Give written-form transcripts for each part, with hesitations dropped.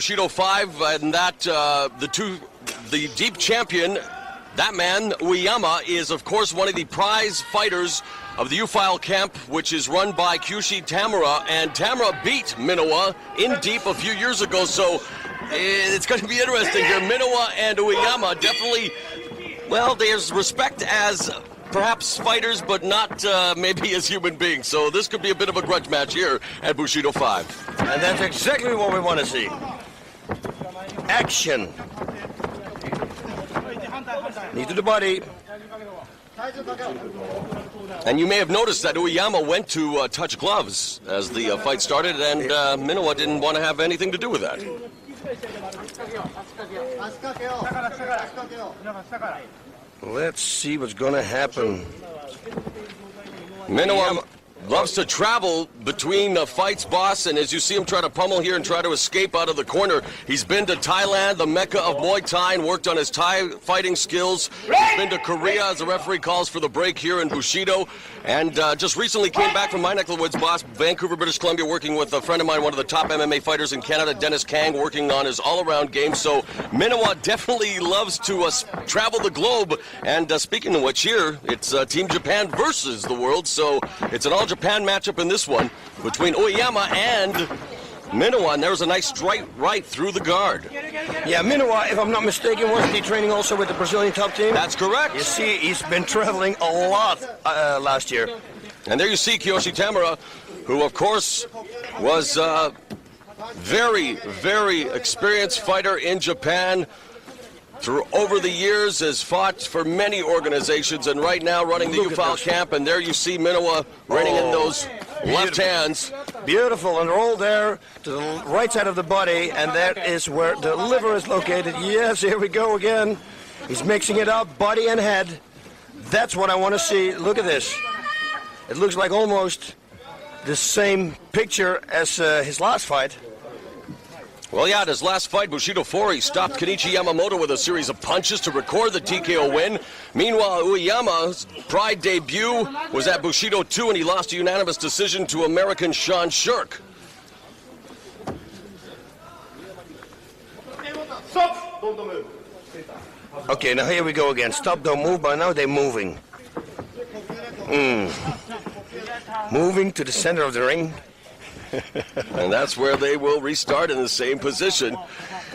Bushido 5, and that the deep champion, that man, Ueyama, is of course one of the prize fighters of the U-File camp, which is run by Kyushi Tamura, and Tamura beat Minowa in deep a few years ago, so it's going to be interesting here. Minowa and Ueyama definitely, well, there's respect as perhaps fighters, but not maybe as human beings, so this could be a bit of a grudge match here at Bushido 5. And that's exactly what we want to see. Action. Knee to the body. And you may have noticed that Ueyama went to touch gloves as the fight started, and Minowa didn't want to have anything to do with that. Let's see what's going to happen. Minowa loves to travel between fights, boss, and as you see him try to pummel here and try to escape out of the corner, he's been to Thailand, the mecca of Muay Thai, and worked on his Thai fighting skills. He's been to Korea as the referee calls for the break here in Bushido, and just recently came back from my neck of the woods, boss, Vancouver, British Columbia, working with a friend of mine, one of the top MMA fighters in Canada, Dennis Kang, working on his all-around game. So Minowa definitely loves to travel the globe, and speaking of which here, it's Team Japan versus the world, so it's an all-Japan matchup in this one between Ueyama and Minowa, and there was a nice straight right through the guard. Yeah, Minowa, if I'm not mistaken, wasn't he training also with the Brazilian top team? That's correct. You see, he's been traveling a lot last year. And there you see Kyushi Tamura, who of course was a very, very experienced fighter in Japan. Over the years has fought for many organizations, and right now running the U-File camp, and there you see Minowa running in those left hands. Beautiful, and roll there to the right side of the body, and that is where the liver is located. Yes, here we go again. He's mixing it up, body and head. That's what I want to see. Look at this. It looks like almost the same picture as his last fight. Well, yeah, at his last fight, Bushido 4, he stopped Kenichi Yamamoto with a series of punches to record the TKO win. Meanwhile, Ueyama's Pride debut was at Bushido 2, and he lost a unanimous decision to American Sean Shirk. Okay, now here we go again. Stop, don't move, but now they're moving. Moving to the center of the ring. And that's where they will restart in the same position.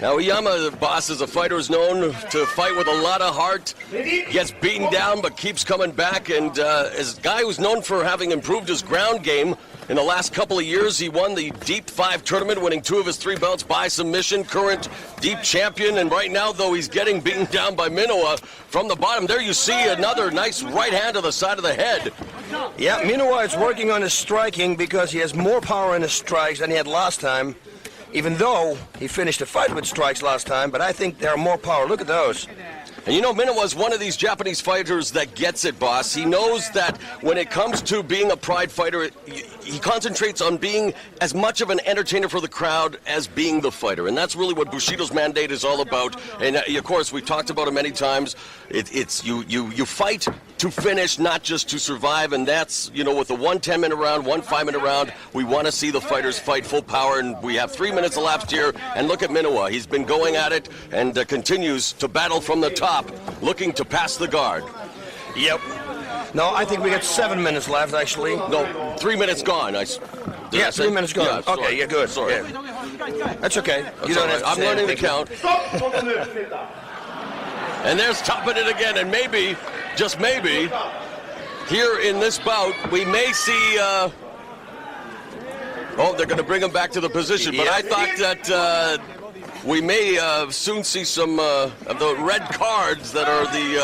Now, Ueyama, the boss, is a fighter who's known to fight with a lot of heart, gets beaten down but keeps coming back, and is a guy who's known for having improved his ground game. In the last couple of years, he won the Deep 5 tournament, winning 2 of his 3 belts by submission, current Deep champion, and right now, though, he's getting beaten down by Minowa from the bottom. There you see another nice right hand to the side of the head. Yeah, Minowa is working on his striking because he has more power in his strikes than he had last time, even though he finished the fight with strikes last time, but I think there are more power. Look at those. And you know, Minowa is one of these Japanese fighters that gets it, boss. He knows that when it comes to being a pride fighter, he concentrates on being as much of an entertainer for the crowd as being the fighter. And that's really what Bushido's mandate is all about. And of course, we've talked about it many times. It's you fight to finish, not just to survive. And that's, you know, with the 1 10-minute round, 1 5-minute round, we want to see the fighters fight full power. And we have 3 minutes elapsed here. And look at Minowa. He's been going at it and continues to battle from the top, looking to pass the guard. Yep. No, I think we got 7 minutes left, actually. No, 3 minutes gone. Yeah, 3 minutes gone. Yeah, okay, you're good. Sorry. Yeah. That's okay. That's you don't have to I'm learning to count. And they're stopping it again, and maybe, just maybe, here in this bout, we may see... oh, they're going to bring him back to the position, but I thought that... we may soon see some of the red cards that are the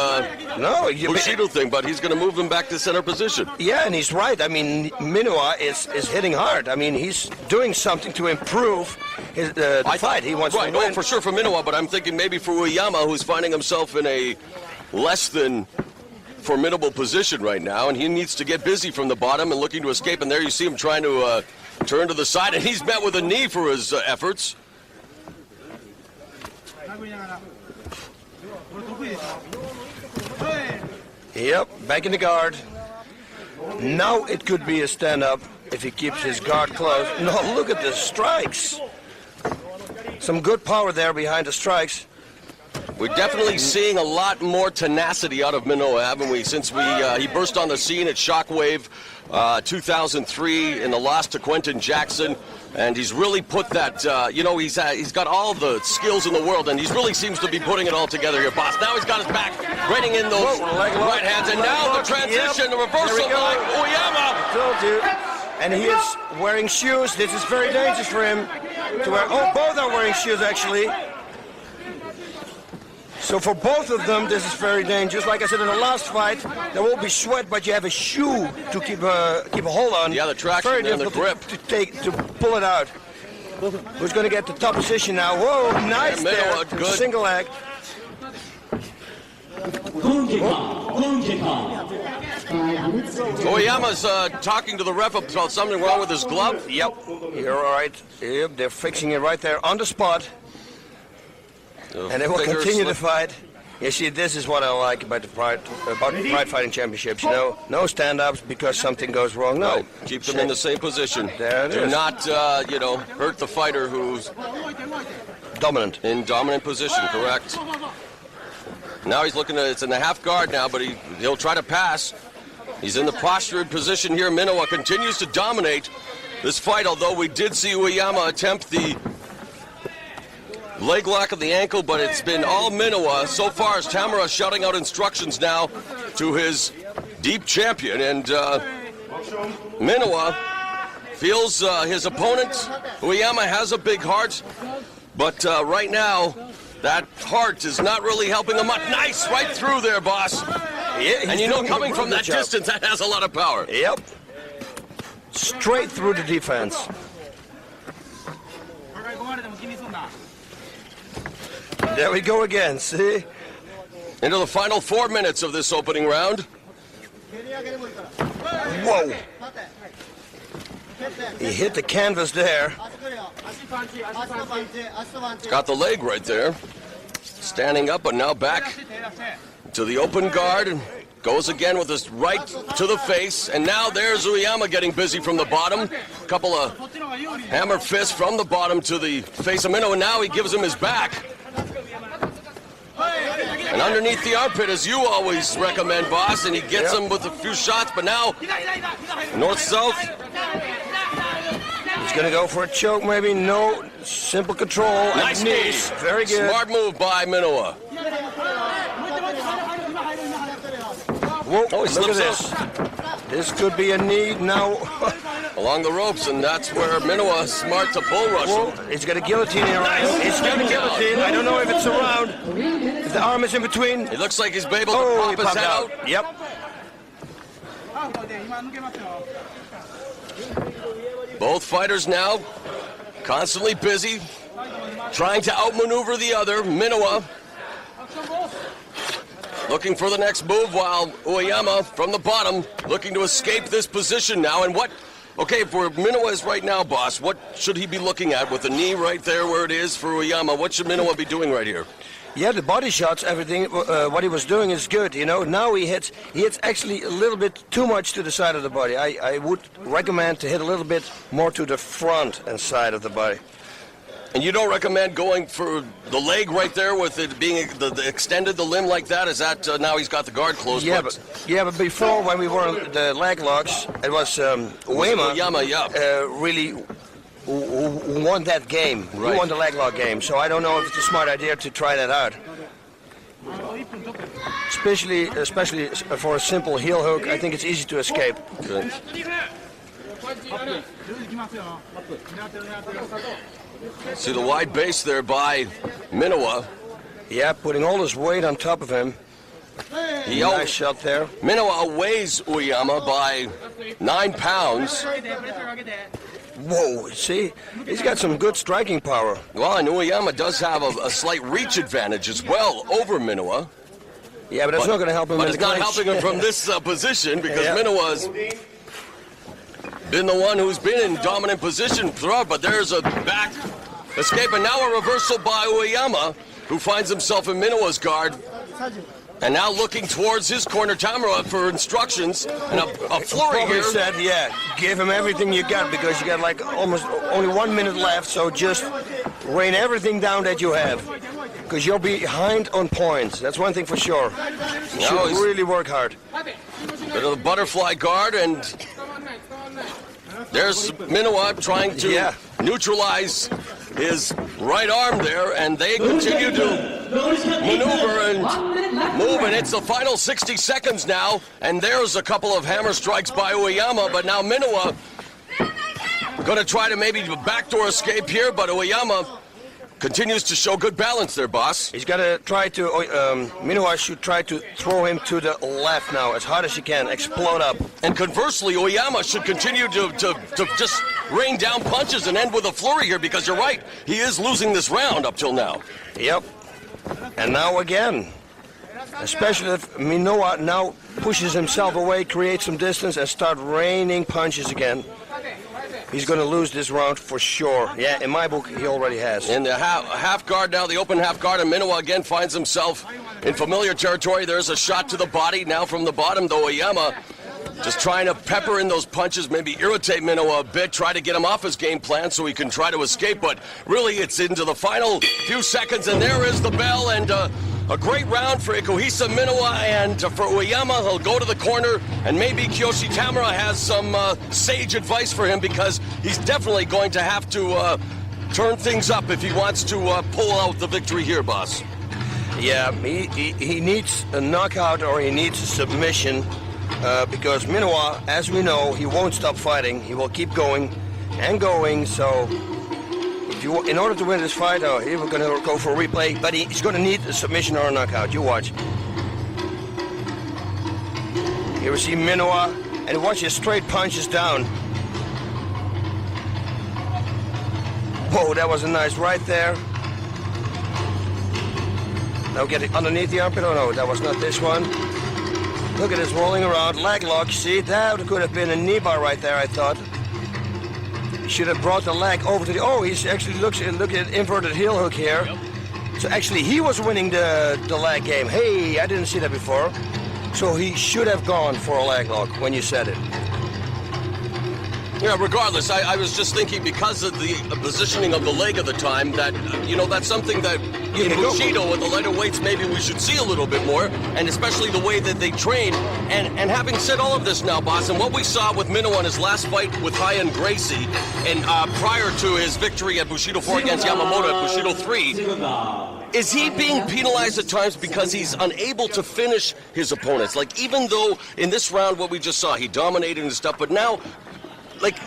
Bushido thing, but he's going to move him back to center position. Yeah, and he's right. I mean, Minowa is hitting hard. I mean, he's doing something to improve his the fight. He wants to win. Oh, for sure for Minowa, but I'm thinking maybe for Ueyama, who's finding himself in a less than formidable position right now, and he needs to get busy from the bottom and looking to escape. And there you see him trying to turn to the side, and he's met with a knee for his efforts. Yep, back in the guard. Now it could be a stand-up if he keeps his guard closed. No, look at the strikes. Some good power there behind the strikes. We're definitely seeing a lot more tenacity out of Minowa, haven't we? Since he burst on the scene at Shockwave 2003 in the loss to Quentin Jackson, and he's really put that. He's got all the skills in the world, and he really seems to be putting it all together here, boss. Now he's got his back, reining in those right hands, and now the transition, the reversal by Ueyama. Told you. And he is wearing shoes. This is very dangerous for him to wear. Oh, both are wearing shoes actually. So for both of them, this is very dangerous. Like I said in the last fight, there will be sweat, but you have a shoe to keep a hold on. Yeah, the traction very and the grip to pull it out. Who's going to get the top position now? Whoa, nice there. Good. Single leg. Ueyama's talking to the ref about something wrong with his glove. Yep, you're all right. Yep, they're fixing it right there on the spot. And they will continue the fight. You see, this is what I like about the Pride Fighting Championships. You know, no stand-ups because something goes wrong. No, right. Keep them in the same position. There it Do is. not, hurt the fighter who's dominant. in dominant position. Correct. Now he's looking at it's in the half guard now, but he'll try to pass. He's in the postured position here. Minowa continues to dominate this fight, although we did see Ueyama attempt the leg lock of the ankle, but it's been all Minowa. So far as Tamura shouting out instructions now to his deep champion, and Minowa feels his opponent, Ueyama, has a big heart, but right now, that heart is not really helping him much. Nice, right through there, boss. Yeah, and you know, coming from that distance, that has a lot of power. Yep. Straight through the defense. There we go again, see? Into the final 4 minutes of this opening round. Whoa. He hit the canvas there. Got the leg right there. Standing up, but now back to the open guard. And goes again with his right to the face. And now there's Ueyama getting busy from the bottom. Couple of hammer fists from the bottom to the face of Minowa. And now he gives him his back. And underneath the armpit, as you always recommend, boss, and he gets him with a few shots, but now north-south. He's going to go for a choke, maybe. No, simple control. Nice knees. Very good. Smart move by Minowa. Whoa, Oh, he look at slips this. This could be a knee now. Along the ropes, and that's where Minowa is smart to bull rush Whoa, him. he's got a guillotine here. He's got a guillotine. I don't know if it's around. If the arm is in between. It looks like he's able to He pop his popped head out. Yep. Both fighters now constantly busy, trying to outmaneuver the other. Minowa looking for the next move, while Ueyama from the bottom looking to escape this position now. And okay, for Minowa is right now, boss, what should he be looking at with the knee right there where it is for Ueyama? What should Minowa be doing right here? Yeah, the body shots, everything, what he was doing is good, you know. Now he hits actually a little bit too much to the side of the body. I would recommend to hit a little bit more to the front and side of the body. And you don't recommend going for the leg right there with it being the extended the limb like that? Is that now he's got the guard closed? Yeah, but before when we were on the leg locks, it was Ueyama really who won that game. Right. He won the leg lock game. So I don't know if it's a smart idea to try that out. Especially for a simple heel hook, I think it's easy to escape. Good. See the wide base there by Minowa. Yeah, putting all his weight on top of him. Nice shot there. Minowa outweighs Ueyama by 9 pounds. Whoa, see? He's got some good striking power. Well, and Ueyama does have a slight reach advantage as well over Minowa. Yeah, but that's not going to help him. But in it's the not clinch. helping him from this position because Yeah. Minowa's been the one who's been in dominant position throughout, but there's a back escape, and now a reversal by Ueyama, who finds himself in Minowa's guard, and now looking towards his corner, Tamura, for instructions, and a flurry Probably here. said, yeah, give him everything you got because you got like almost only 1 minute left, so just rain everything down that you have, because you're behind on points. That's one thing for sure. You should really work hard. Bit of the butterfly guard, and there's Minowa trying to neutralize his right arm there, and they continue to maneuver and move, and it's the final 60 seconds now, and there's a couple of hammer strikes by Ueyama, but now Minowa going to try to maybe backdoor escape here, but Ueyama continues to show good balance there, boss. He's got to try to, Minowa should try to throw him to the left now, as hard as he can, explode up. And conversely, Ueyama should continue to just rain down punches and end with a flurry here, because you're right, he is losing this round up till now. Yep. And now again. Especially if Minowa now pushes himself away, creates some distance, and start raining punches again. He's going to lose this round for sure. Yeah, in my book, he already has. In the half guard now, the open half guard, and Minowa again finds himself in familiar territory. There's a shot to the body now from the bottom, though. Ueyama just trying to pepper in those punches, maybe irritate Minowa a bit, try to get him off his game plan so he can try to escape, but really it's into the final few seconds, and there is the bell, and a great round for Ikuhisa Minowa, and for Ueyama, he'll go to the corner, and maybe Kiyoshi Tamura has some sage advice for him, because he's definitely going to have to turn things up if he wants to pull out the victory here, boss. Yeah, he needs a knockout or he needs a submission, because Minowa, as we know, he won't stop fighting. He will keep going and going, so in order to win this fight, he's going to go for a replay, but he's going to need a submission or a knockout. You watch. Here we see Minowa, and watch his straight punches down. Whoa, that was a nice right there. Now get it underneath the armpit. Oh no, that was not this one. Look at this rolling around, leg lock. See, that could have been a knee bar right there, I thought. He should have brought the leg over to the... Oh, he's actually look at inverted heel hook here. So actually he was winning the leg game. Hey, I didn't see that before. So he should have gone for a leg lock when you said it. Yeah, regardless, I was just thinking, because of the positioning of the leg at the time, that, you know, that's something that in Bushido with the lighter weights maybe we should see a little bit more, and especially the way that they train. And having said all of this now, boss, and what we saw with Minowa in his last fight with Hyan Gracie, and prior to his victory at Bushido 4 against Yamamoto at Bushido 3, is he being penalized at times because he's unable to finish his opponents? Like, even though in this round what we just saw, he dominated and stuff, but now... Like,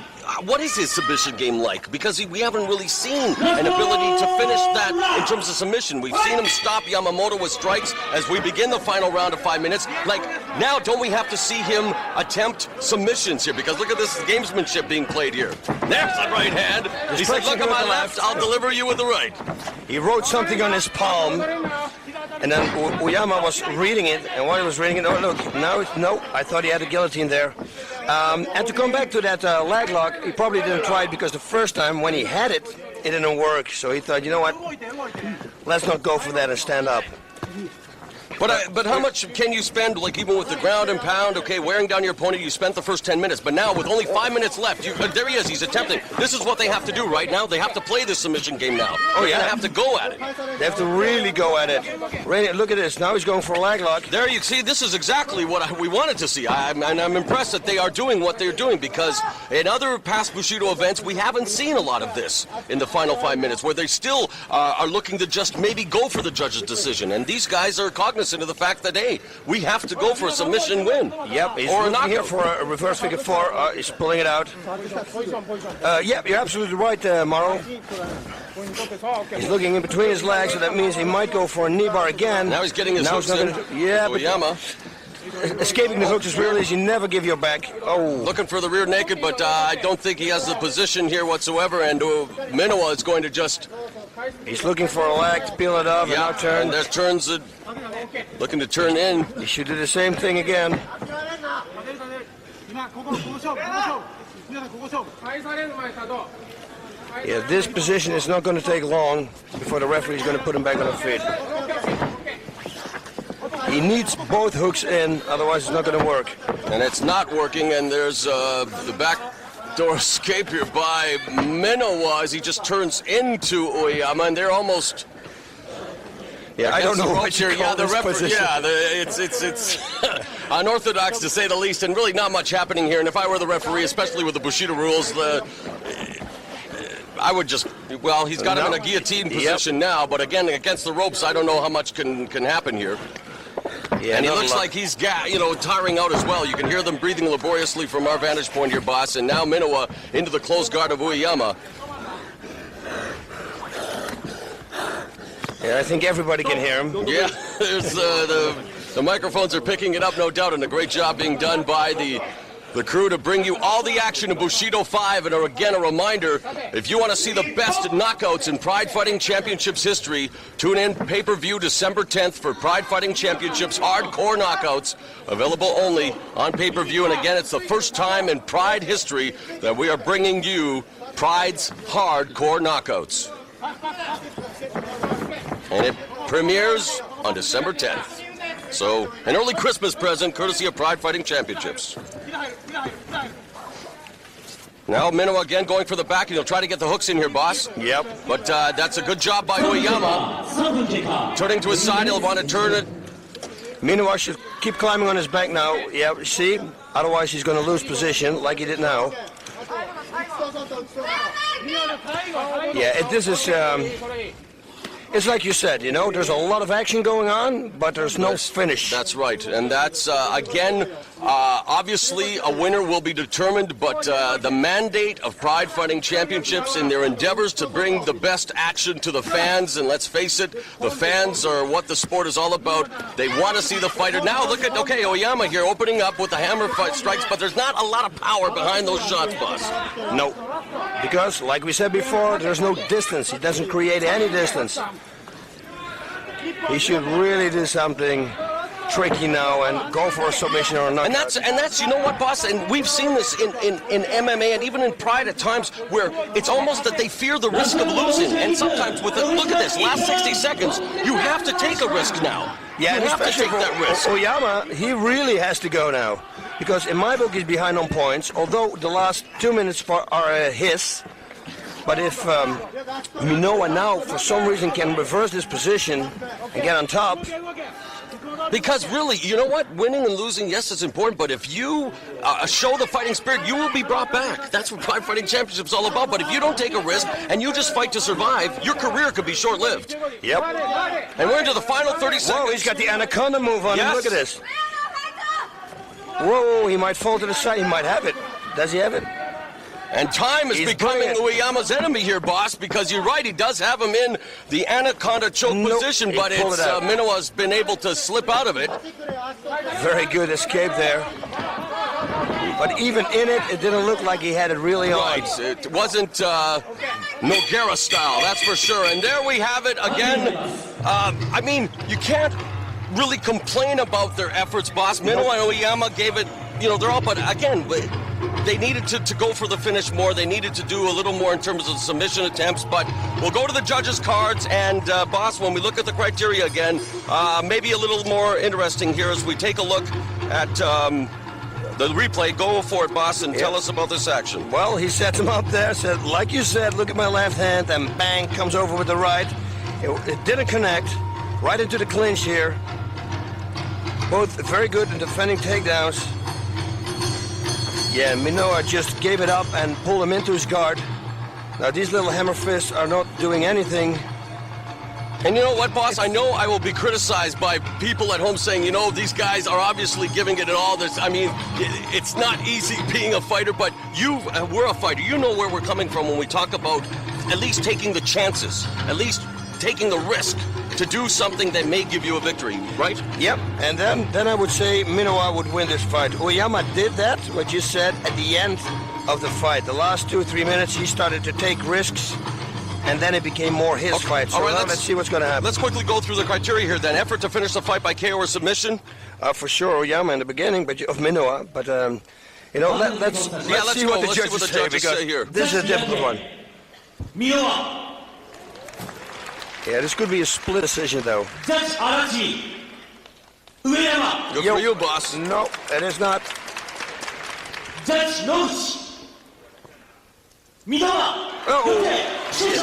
what is his submission game like? Because we haven't really seen an ability to finish that in terms of submission. We've seen him stop Yamamoto with strikes as we begin the final round of 5 minutes. Like, now don't we have to see him attempt submissions here? Because look at this gamesmanship being played here. There's the right hand. He said, look at my left, I'll deliver you with the right. He wrote something on his palm, and then Ueyama was reading it, and while he was reading it, oh look, now it's, no, I thought he had a guillotine there. And to come back to that leg lock, he probably didn't try it because the first time when he had it, it didn't work. So he thought, you know what, let's not go for that and stand up. But how much can you spend, like even with the ground and pound, okay, wearing down your opponent, you spent the first 10 minutes, but now with only 5 minutes left, there he is, he's attempting. This is what they have to do right now. They have to play this submission game now. Oh yeah, they have to go at it. They have to really go at it. Look at this, now he's going for a leg lock. There you see, this is exactly what we wanted to see. I'm impressed that they are doing what they're doing, because in other past Bushido events, we haven't seen a lot of this in the final 5 minutes, where they still are looking to just maybe go for the judge's decision. And these guys are cognizant of the fact that, hey, we have to go for a submission win. Yep, he's looking here for a reverse figure four. He's pulling it out. Yep, you're absolutely right, Morrow. He's looking in between his legs, so that means he might go for a knee bar again. Now he's getting his hooks in. Yeah, Ueyama. Escaping the hooks is real easy. Never give your back. Oh. Looking for the rear naked, but I don't think he has the position here whatsoever, and Minowa is going to just... He's looking for a leg to peel it off, and now turn. And there's turns that looking to turn in. He should do the same thing again. Yeah, this position is not going to take long before the referee is going to put him back on his feet. He needs both hooks in, otherwise it's not going to work. And it's not working, and there's the back backdoor escape here by Minowa as he just turns into Ueyama, and they're almost. Yeah, I don't know what you call this position. It's unorthodox to say the least, and really not much happening here. And if I were the referee, especially with the Bushido rules, I would just, well, he's got him in a guillotine position now, but again, against the ropes, I don't know how much can happen here. Yeah, and he looks like he's, tiring out as well. You can hear them breathing laboriously from our vantage point here, boss. And now Minowa into the close guard of Ueyama. Yeah, I think everybody can hear him. Yeah, there's the microphones are picking it up, no doubt, and a great job being done by the crew to bring you all the action in Bushido 5. And again, a reminder, if you want to see the best knockouts in Pride Fighting Championships history, tune in pay-per-view December 10th for Pride Fighting Championships Hardcore Knockouts, available only on pay-per-view. And again, it's the first time in Pride history that we are bringing you Pride's Hardcore Knockouts. And it premieres on December 10th. So, an early Christmas present courtesy of Pride Fighting Championships. Now Minowa again going for the back, and he'll try to get the hooks in here, boss. Yep. But that's a good job by Ueyama. Turning to his side, he'll want to turn it. Minowa should keep climbing on his back now. Yeah, see? Otherwise he's going to lose position like he did now. Yeah, this is... it's like you said, there's a lot of action going on, but there's no finish. That's right, and that's, again, obviously a winner will be determined, but the mandate of Pride Fighting Championships in their endeavors to bring the best action to the fans, and let's face it, the fans are what the sport is all about. They want to see the fighter. Now look at, Ueyama here opening up with the hammer fight strikes, but there's not a lot of power behind those shots, boss. No, because, like we said before, there's no distance. He doesn't create any distance. He should really do something tricky now and go for a submission or a knockout. And that's you know what, boss, and we've seen this in MMA and even in Pride at times where it's almost that they fear the risk of losing. And sometimes with look at this, last 60 seconds, you have to take a risk now. Yeah, you have to take that risk. Ueyama, he really has to go now. Because in my book he's behind on points, although the last 2 minutes are his. But if Minowa now, for some reason, can reverse this position and get on top... Because really, you know what? Winning and losing, yes, it's important, but if you show the fighting spirit, you will be brought back. That's what Pride Fighting Championship is all about. But if you don't take a risk and you just fight to survive, your career could be short-lived. Yep. And we're into the final 30 seconds. Whoa, he's got the anaconda move on him. Look at this. Whoa, he might fall to the side. He might have it. Does he have it? And time is becoming Ueyama's enemy here, boss, because you're right, he does have him in the anaconda choke position, but it's Minowa's been able to slip out of it. Very good escape there. But even in it, it didn't look like he had it really on. Right, it wasn't Nogueira style, that's for sure. And there we have it again. I mean, you can't really complain about their efforts, boss. Minowa and Ueyama gave it, they're all, but again, they needed to go for the finish more. They needed to do a little more in terms of submission attempts, but we'll go to the judges' cards, and boss, when we look at the criteria again, maybe a little more interesting here as we take a look at the replay. Go for it, boss, and tell us about this action. Well, he sets him up there, said, like you said, look at my left hand, and bang, comes over with the right. It didn't connect, right into the clinch here. Both very good in defending takedowns. Yeah, Minowa just gave it up and pulled him into his guard. Now these little hammer fists are not doing anything. And you know what, boss? I know I will be criticized by people at home saying, these guys are obviously giving it all. It's not easy being a fighter, but we're a fighter. You know where we're coming from when we talk about at least taking the chances, at least taking the risk to do something that may give you a victory, right? Yep, and then I would say Minowa would win this fight. Ueyama did that, what you said, at the end of the fight. The last 2 or 3 minutes, he started to take risks, and then it became more his fight. So now let's see what's going to happen. Let's quickly go through the criteria here then. Effort to finish the fight by KO or submission? For sure, Ueyama in the beginning, but of Minowa. But, let's see what the judges say here. This is a difficult one. Minowa. Yeah, this could be a split decision, though. Judge Arachi. Ueyama. Good for you, boss. No, it is not. Judge Noguchi. Minowa! Oh. 勝者